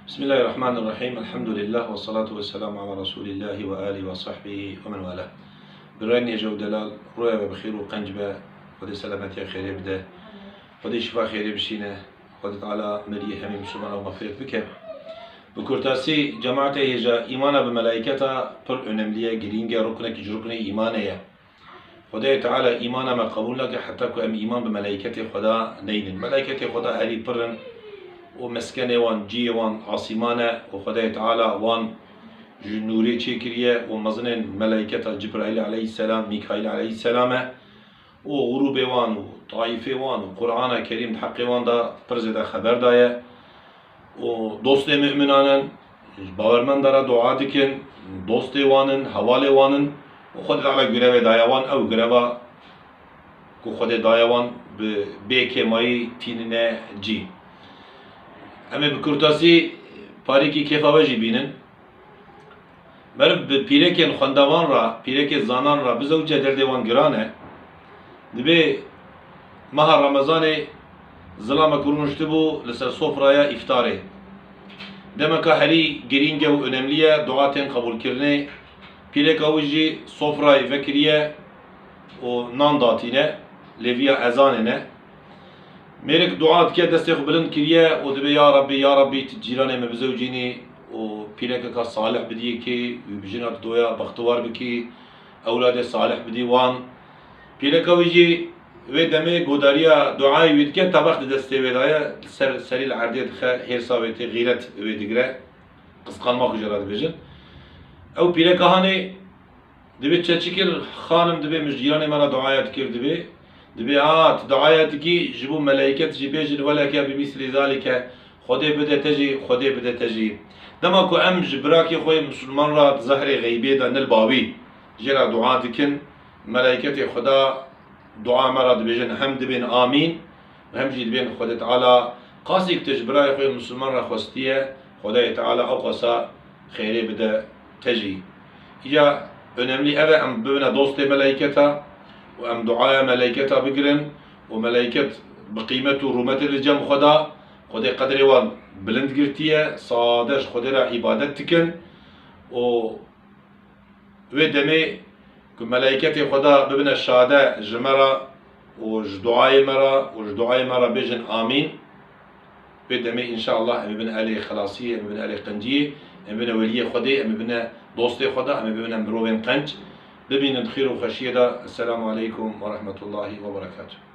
بسم الله الرحمن الرحيم. الحمد لله والصلاة والسلام على رسول الله وآله وصحبه ومن والاه. براني جو دلال رويا بخير وقنجبة ودي سلامتي خير يبدا ودي شفاء خير بشينا ودي تعالى مريه همي مسلمان ومغفرت بك بكرتاسي جماعته هجا إيمانا بملائكتا پر önemliye giringe rukne إيمانية خدای تعالى إيمانا ما قبول لك حتى كو أم إيمان بملائكته خدا نين ملائكته خدا هلي پرن ومسكنه وان جي وان عاصمانه وخدای تعالى وان نوري چكريه ومزنن ملائكة جبرائيل عليه السلام ميكائيل عليه السلام وغروب وان وطائفه وان وقرآن كريم حق وان دا پرزده خبر دايه ودوست مؤمنانن باورمن داره دعا دکن دوست وانن حواله وانن وخد تعالى görev dayavان او göreva ku خود dayavان به کمایی تینه جی اما بکرتاسی پاری کی کفاوجی بینن مرد پیرکن خواندوان را پیرک زانان را بزوجه دردوان گرانه دبی ماه رمضان ظلام کرونشته بو لسر سفرaya iftare demek hali giringe ve önemliye duaten kabul kirne pirek avuji sofrayı vekriye o nan datine leviya ezanine merek duat ke destek bilen kiriye o debe ya Rabbi tcirane me bezevcini o pirek ka salih bidiye ki bijinat doya baktıvar biki evlade salih bidi wan pirek avuji ve deme godariya duayı vidke tabak deste vedaya seril ardiyet her saveti gayret ve digre kıskanmak üzere dibecin ev pire kahane dibe çeçikir hanım dibe müjdirane mara duayet kir dibe at duayet ki jibu melaiket jibejin vela ke bimisli zalike khode bede teji dema ku em jibraki khoy müslüman ra zahri gaybe da nel bawi jera dua dikin melaiket khuda دعاء مراد بيجن هم دبين آمين وهم جي دبين خدای تعالى قاسيك تجبرای خوی مسلمان را خوستیه خدای تعالى اوقاسا خیری بده تجي إجا önemli eve em bibine dost melaiketa ve em duaya melaiketa bigrin ve melaiket bqimet ve rumet cem خدا خدای قدر وان بلند girtiye sadeş خدای را ibadet dikin ve demi که ملائکت خدا ببینه شاده جمرا و دعای مرا بجن آمین بدمه ان شاء الله ام ببینه علی خلاصیه ام ببینه علی قنجیه ام ببینه ولی خدا ام ببینه دوست خدا ام ببینه مروین قنج ببینه خیر و خشیه. السلام علیکم و رحمت الله و برکاته.